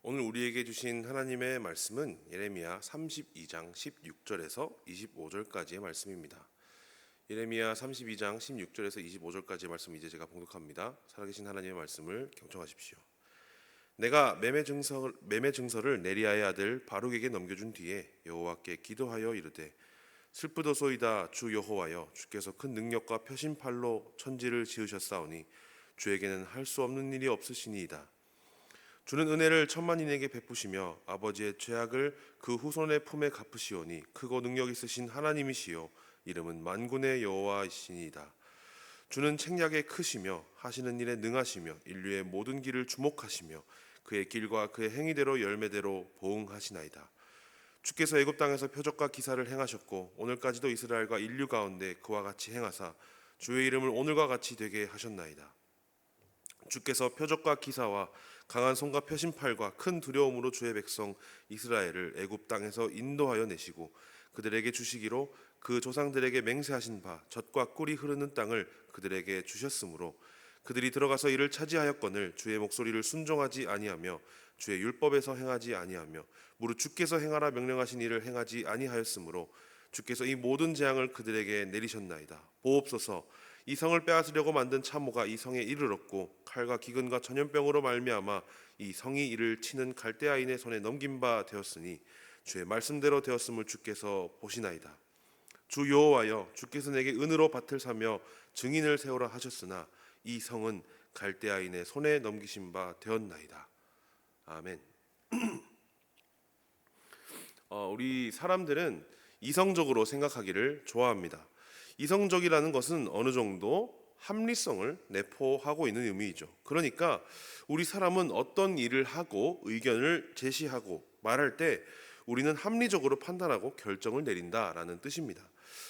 오늘 우리에게 주신 하나님의 말씀은 예레미야 32장 16절에서 25절까지의 말씀입니다. 예레미야 32장 16절에서 25절까지의 말씀 이제 제가 봉독합니다. 살아계신 하나님의 말씀을 경청하십시오. 내가 매매 증서를 네리야의 아들 바룩에게 넘겨준 뒤에 여호와께 기도하여 이르되 슬프도소이다 주 여호와여, 주께서 큰 능력과 표심팔로 천지를 지으셨사오니 주에게는 할 수 없는 일이 없으시니이다. 주는 은혜를 천만인에게 베푸시며 아버지의 죄악을 그 후손의 품에 갚으시오니 크고 능력 있으신 하나님이시요 이름은 만군의 여호와이시니이다. 주는 책략에 크시며 하시는 일에 능하시며 인류의 모든 길을 주목하시며 그의 길과 그의 행위대로 열매대로 보응하시나이다. 주께서 애굽 땅에서 표적과 기사를 행하셨고 오늘까지도 이스라엘과 인류 가운데 그와 같이 행하사 주의 이름을 오늘과 같이 되게 하셨나이다. 주께서 표적과 기사와 강한 손과 표심팔과 큰 두려움으로 주의 백성 이스라엘을 애굽 땅에서 인도하여 내시고 그들에게 주시기로 그 조상들에게 맹세하신 바 젖과 꿀이 흐르는 땅을 그들에게 주셨으므로 그들이 들어가서 이를 차지하였거늘 주의 목소리를 순종하지 아니하며 주의 율법에서 행하지 아니하며 무릇 주께서 행하라 명령하신 일을 행하지 아니하였으므로 주께서 이 모든 재앙을 그들에게 내리셨나이다. 보옵소서, 이 성을 빼앗으려고 만든 참호가 이 성에 이르렀고 칼과 기근과 전염병으로 말미암아 이 성이 이를 치는 갈대아인의 손에 넘긴 바 되었으니 주의 말씀대로 되었음을 주께서 보시나이다. 주 여호와여, 주께서 내게 은으로 밭을 사며 증인을 세우라 하셨으나 이 성은 갈대아인의 손에 넘기신 바 되었나이다. 아멘. 우리 사람들은 이성적으로 생각하기를 좋아합니다. 이성적이라는 것은 어느 정도 합리성을 내포하고 있는 의미이죠. 그러니까 우리 사람은 어떤 일을 하고 의견을 제시하고 말할 때 우리는 합리적으로 판단하고 결정을 내린다라는 뜻입니다.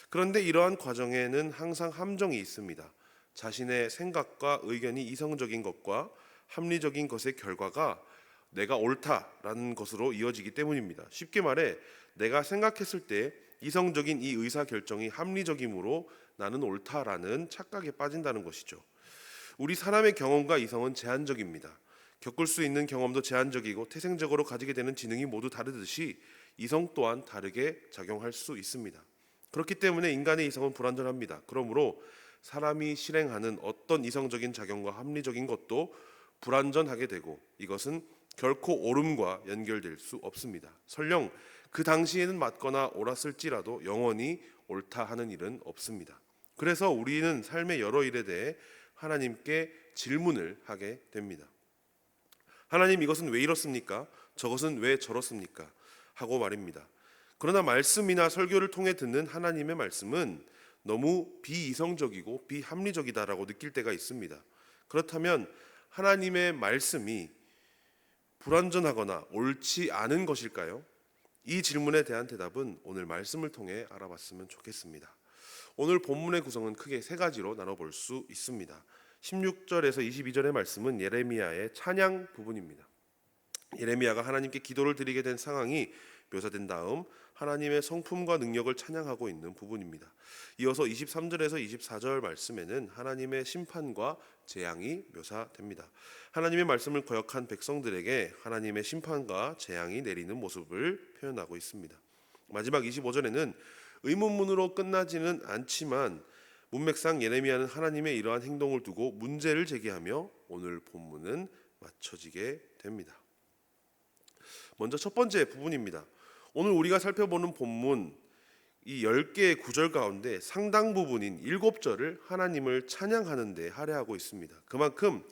그런데 이러한 과정에는 항상 함정이 있습니다. 자신의 생각과 의견이 이성적인 것과 합리적인 것의 결과가 내가 옳다라는 것으로 이어지기 때문입니다. 쉽게 말해 내가 생각했을 때 이성적인 이 의사결정이 합리적이므로 나는 옳다라는 착각에 빠진다는 것이죠. 우리 사람의 경험과 이성은 제한적입니다. 겪을 수 있는 경험도 제한적이고 태생적으로 가지게 되는 지능이 모두 다르듯이 이성 또한 다르게 작용할 수 있습니다. 그렇기 때문에 인간의 이성은 불완전합니다. 그러므로 사람이 실행하는 어떤 이성적인 작용과 합리적인 것도 불완전하게 되고 이것은 결코 옳음과 연결될 수 없습니다. 설령 그 당시에는 맞거나 옳았을지라도 영원히 옳다 하는 일은 없습니다. 그래서 우리는 삶의 여러 일에 대해 하나님께 질문을 하게 됩니다. 하나님, 이것은 왜 이렇습니까? 저것은 왜 저렇습니까? 하고 말입니다. 그러나 말씀이나 설교를 통해 듣는 하나님의 말씀은 너무 비이성적이고 비합리적이다라고 느낄 때가 있습니다. 그렇다면 하나님의 말씀이 불완전하거나 옳지 않은 것일까요? 이 질문에 대한 대답은 오늘 말씀을 통해 알아봤으면 좋겠습니다. 오늘 본문의 구성은 크게 세 가지로 나눠볼 수 있습니다. 16절에서 22절의 말씀은 예레미야의 찬양 부분입니다. 예레미야가 하나님께 기도를 드리게 된 상황이 묘사된 다음 하나님의 성품과 능력을 찬양하고 있는 부분입니다. 이어서 23절에서 24절 말씀에는 하나님의 심판과 재앙이 묘사됩니다. 하나님의 말씀을 거역한 백성들에게 하나님의 심판과 재앙이 내리는 모습을 표현하고 있습니다. 마지막 25절에는 의문문으로 끝나지는 않지만 문맥상 예레미야는 하나님의 이러한 행동을 두고 문제를 제기하며 오늘 본문은 맞춰지게 됩니다. 먼저 첫 번째 부분입니다. 오늘 우리가 살펴보는 본문 이 10개의 구절 가운데 상당 부분인 7절을 하나님을 찬양하는 데 할애하고 있습니다. 그만큼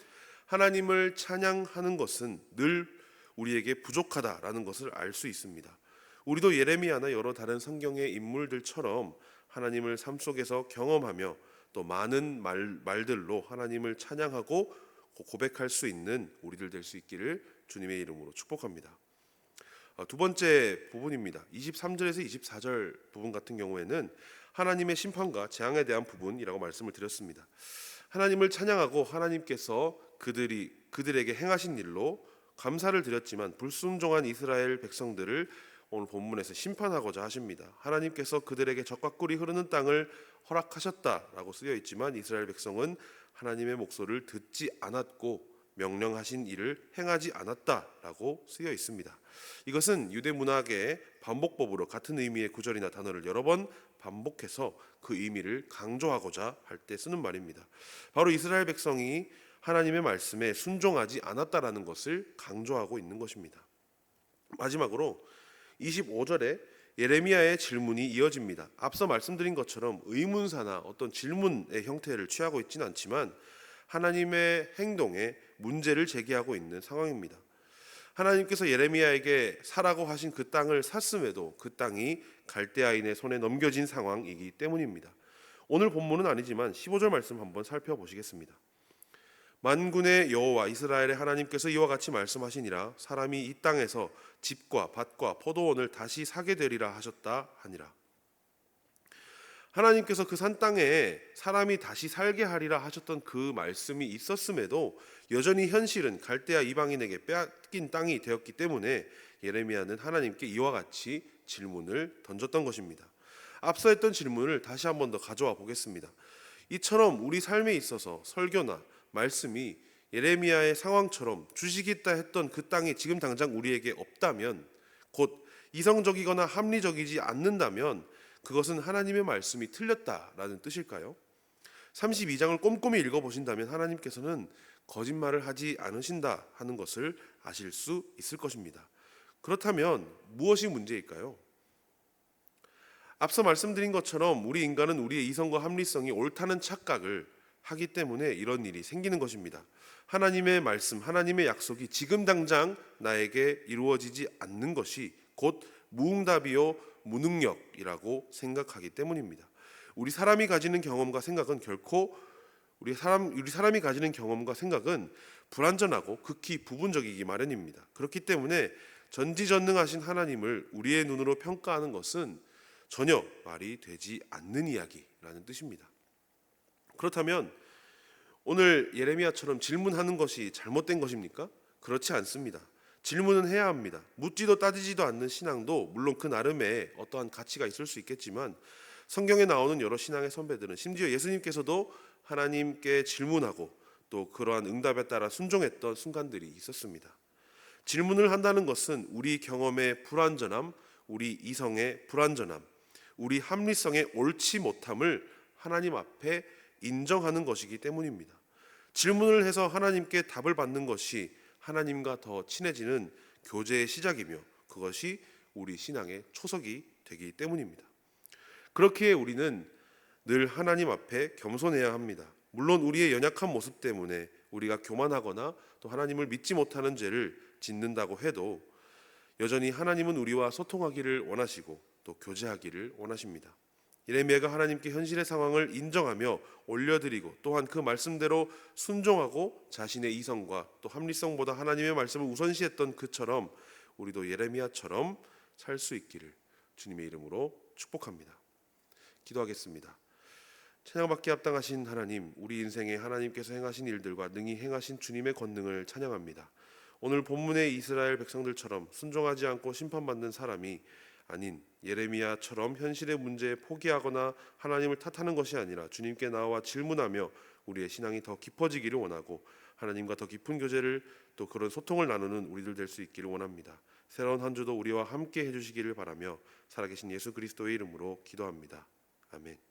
하나님을 찬양하는 것은 늘 우리에게 부족하다라는 것을 알 수 있습니다. 우리도 예레미야나 여러 다른 성경의 인물들처럼 하나님을 삶 속에서 경험하며 또 많은 말들로 하나님을 찬양하고 고백할 수 있는 우리들 될 수 있기를 주님의 이름으로 축복합니다. 두 번째 부분입니다. 23절에서 24절 부분 같은 경우에는 하나님의 심판과 재앙에 대한 부분이라고 말씀을 드렸습니다. 하나님을 찬양하고 하나님께서 그들에게 행하신 일로 감사를 드렸지만 불순종한 이스라엘 백성들을 오늘 본문에서 심판하고자 하십니다. 하나님께서 그들에게 젖과 꿀이 흐르는 땅을 허락하셨다라고 쓰여 있지만 이스라엘 백성은 하나님의 목소리를 듣지 않았고 명령하신 일을 행하지 않았다라고 쓰여 있습니다. 이것은 유대 문학의 반복법으로 같은 의미의 구절이나 단어를 여러 번 반복해서 그 의미를 강조하고자 할 때 쓰는 말입니다. 바로 이스라엘 백성이 하나님의 말씀에 순종하지 않았다라는 것을 강조하고 있는 것입니다. 마지막으로 25절에 예레미야의 질문이 이어집니다. 앞서 말씀드린 것처럼 의문사나 어떤 질문의 형태를 취하고 있지는 않지만 하나님의 행동에 문제를 제기하고 있는 상황입니다. 하나님께서 예레미야에게 사라고 하신 그 땅을 샀음에도 그 땅이 갈대아인의 손에 넘겨진 상황이기 때문입니다. 오늘 본문은 아니지만 15절 말씀 한번 살펴보시겠습니다. 만군의 여호와 이스라엘의 하나님께서 이와 같이 말씀하시니라. 사람이 이 땅에서 집과 밭과 포도원을 다시 사게 되리라 하셨다 하니라. 하나님께서 그 산 땅에 사람이 다시 살게 하리라 하셨던 그 말씀이 있었음에도 여전히 현실은 갈대아 이방인에게 빼앗긴 땅이 되었기 때문에 예레미야는 하나님께 이와 같이 질문을 던졌던 것입니다. 앞서 했던 질문을 다시 한 번 더 가져와 보겠습니다. 이처럼 우리 삶에 있어서 설교나 말씀이 예레미야의 상황처럼 주시겠다 했던 그 땅이 지금 당장 우리에게 없다면, 곧 이성적이거나 합리적이지 않는다면 그것은 하나님의 말씀이 틀렸다라는 뜻일까요? 32장을 꼼꼼히 읽어보신다면 하나님께서는 거짓말을 하지 않으신다 하는 것을 아실 수 있을 것입니다. 그렇다면 무엇이 문제일까요? 앞서 말씀드린 것처럼 우리 인간은 우리의 이성과 합리성이 옳다는 착각을 하기 때문에 이런 일이 생기는 것입니다. 하나님의 말씀, 하나님의 약속이 지금 당장 나에게 이루어지지 않는 것이 곧 무응답이요 무능력이라고 생각하기 때문입니다. 우리 사람이 가지는 경험과 생각은 결코 우리 사람이 가지는 경험과 생각은 불완전하고 극히 부분적이기 마련입니다. 그렇기 때문에 전지전능하신 하나님을 우리의 눈으로 평가하는 것은 전혀 말이 되지 않는 이야기라는 뜻입니다. 그렇다면 오늘 예레미야처럼 질문하는 것이 잘못된 것입니까? 그렇지 않습니다. 질문은 해야 합니다. 묻지도 따지지도 않는 신앙도 물론 그 나름의 어떠한 가치가 있을 수 있겠지만 성경에 나오는 여러 신앙의 선배들은 심지어 예수님께서도 하나님께 질문하고 또 그러한 응답에 따라 순종했던 순간들이 있었습니다. 질문을 한다는 것은 우리 경험의 불완전함, 우리 이성의 불완전함, 우리 합리성의 옳지 못함을 하나님 앞에 인정하는 것이기 때문입니다. 질문을 해서 하나님께 답을 받는 것이 하나님과 더 친해지는 교제의 시작이며 그것이 우리 신앙의 초석이 되기 때문입니다. 그렇기에 우리는 늘 하나님 앞에 겸손해야 합니다. 물론 우리의 연약한 모습 때문에 우리가 교만하거나 또 하나님을 믿지 못하는 죄를 짓는다고 해도 여전히 하나님은 우리와 소통하기를 원하시고 또 교제하기를 원하십니다. 예레미야가 하나님께 현실의 상황을 인정하며 올려드리고 또한 그 말씀대로 순종하고 자신의 이성과 또 합리성보다 하나님의 말씀을 우선시했던 그처럼 우리도 예레미야처럼 살 수 있기를 주님의 이름으로 축복합니다. 기도하겠습니다. 찬양받기 합당하신 하나님, 우리 인생에 하나님께서 행하신 일들과 능히 행하신 주님의 권능을 찬양합니다. 오늘 본문의 이스라엘 백성들처럼 순종하지 않고 심판받는 사람이 아닌 예레미야처럼 현실의 문제에 포기하거나 하나님을 탓하는 것이 아니라 주님께 나와 질문하며 우리의 신앙이 더 깊어지기를 원하고 하나님과 더 깊은 교제를 또 그런 소통을 나누는 우리들 될 수 있기를 원합니다. 새로운 한 주도 우리와 함께 해주시기를 바라며 살아계신 예수 그리스도의 이름으로 기도합니다. 아멘.